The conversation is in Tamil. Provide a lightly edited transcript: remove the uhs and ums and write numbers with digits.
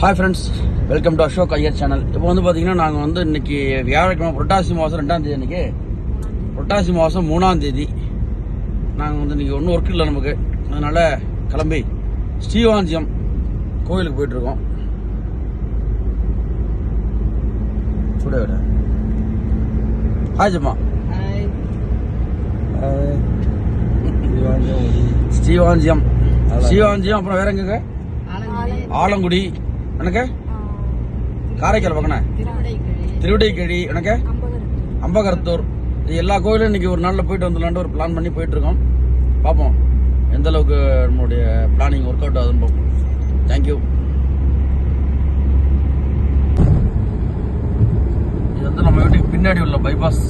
Hi friends, welcome to Ashok Iyer channel. இப்போ வந்து பார்த்தீங்கன்னா நாங்கள் வந்து இன்னைக்கு வியாழக்கிழமை புரட்டாசி மாதம் 2ஆம் தேதி அன்றைக்கி புரட்டாசி மாதம் 3ஆம் தேதி நாங்கள் வந்து இன்றைக்கி ஒன்றும் ஒர்க் இல்லை நமக்கு. அதனால் கிளம்பி ஸ்ரீவாஞ்சியம் கோயிலுக்கு போயிட்டுருக்கோம். கூட விட ஹாய் ஜம்மா. ஸ்ரீவாஞ்சியம் அப்புறம் வேற எங்க? ஆலங்குடி எனக்கு காரைக்கால் பக்கன திருவிடைக்கழி எனக்கு அம்பகரத்தூர். இது எல்லா கோயிலும் இன்னைக்கு ஒரு நாளில் போயிட்டு வந்துடலான்ட்டு ஒரு பிளான் பண்ணி போயிட்டு இருக்கோம். பார்ப்போம் எந்த அளவுக்கு நம்மளுடைய பிளானிங் ஒர்க் அவுட் ஆகுதுன்னு பார்ப்போம். தேங்க்யூ. இது வந்து நம்ம வீட்டுக்கு பின்னாடி உள்ள பைபாஸ்.